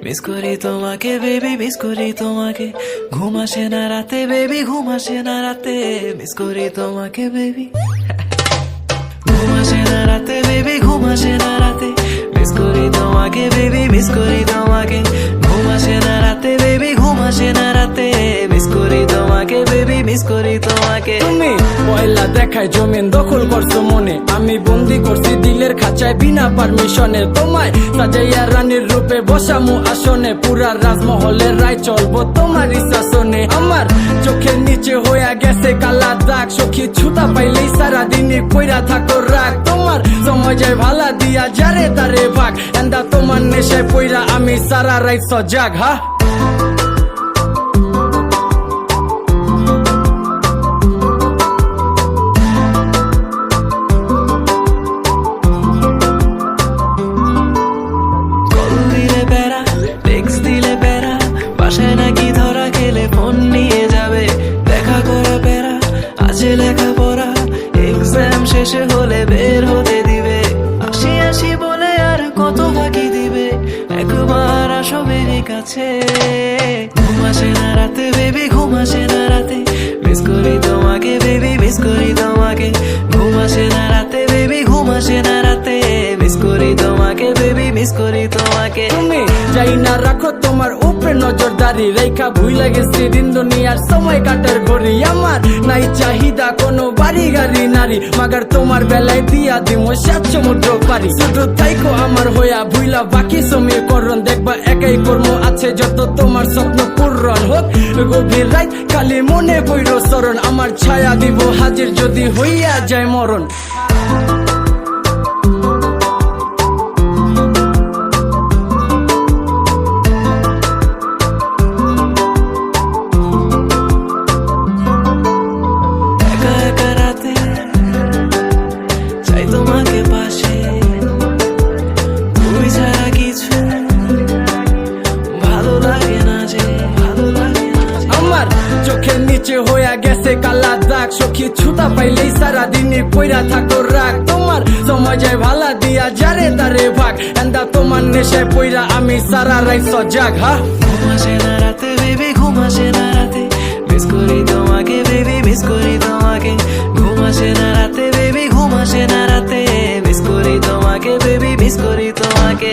Miss করি তোমাকে baby, miss করি তোমাকে। ঘুম আসে না রাতে বেবি, ঘুম আসে না রাতে, মিস করি তোমাকে বেবি। ঘুম আসে না রাতে বেবি, ঘুম আসে না রাতে, মিস করি তোমাকে বেবি, মিস করি তোমাকে। ঘুম আসে না রাতে বেবি, ঘুম আসে না রাতে, মিস করি তোমাকে বেবি, মিস করি তোমাকে। তুমি পয়লা দেখায় জমিন দখল করছো মনে, আমি বন্দি করছি দিলের খাঁচায় বিনা পারমিশনে। তোমায় সাজাইয়া রানীর রূপে বসামু আসনে, পুরা রাজমহলের রায় চলবো তোমার শাসনে। আমার চোখের নিচে হইয়া গেছে কালা দাগ, সখী ছুতা পাইলেই সারাদিনই কইরা থাকো রাগ। তোমার সময় যায় ভালা দিয়া যারে তারে ভাগ, এন্দা তোমার নেশায় পইরা আমি সারা রাত সজাগ। হা বাসায় নাকি ধরা খেলে ফোন নিয়ে যাবে, দেখা করা প্যারা আছে লেখাপড়া, এক্সাম শেষে হলে বের হতে দিবে। আসি আসি বলে আর কত বাকি দিবে, একবার আসো বেবি কাছে। ঘুম আসে না রাতে বেবি, ঘুম আসে না রাতে, মিস করি তোমাকে বেবি, মিস করি তোমাকে। ঘুম আসে না রাতে বেবি, ঘুম আসে না রাতে, মিস করি তোমাকে বেবি, মিস করি তোমাকে। তুমি যাই না রাখো তোমার উপরে নজরদারি, রেখা ভুইলা গেছি দিন দুনিয়ার সময় কাটার ঘড়ি। আমার নাই চাহিদা কোনো বাড়ি গাড়ি নারী, মাগার তোমার বেলায় দিয়া দিমো 7 সমুদ্র পারি। শুধু তাইকো আমার হইয়া ভুইলা বাকি সমীকরণ, দেখবা একাই কর্ম আছে যত তোমার স্বপ্ন পূরণ হোক। গভীর রাত খালি মনে পইর শরণ, আমার ছায়া দিব হাজির যদি হইয়া যায় মরণ। তোমাকে পাশে তুমি ছাড়া কিছু ভালো লাগে না যে, ভালো লাগে না। আমার চোখের নিচে হইয়া গেছে কালা দাগ, সখী ছুতা পাইলেই সারাদিনই পইরা থাকো রাগ। তোমার সময় যায় ভালা দিয়া যারে তারে ভাগ, এন্দা তোমার নেশায় পইরা আমি সারা রাত সজাগ। হা ঘুম আসে না রাতে বেবি, ঘুম আসে না রাতে, মিস করি তোমাকে বেবি, মিস করি তোমাকে। ঘুম আসে না রাতে বেবি, ঘুম আসে না রাতে, মিস করি তোমাকে বেবি, মিস করি তোমাকে।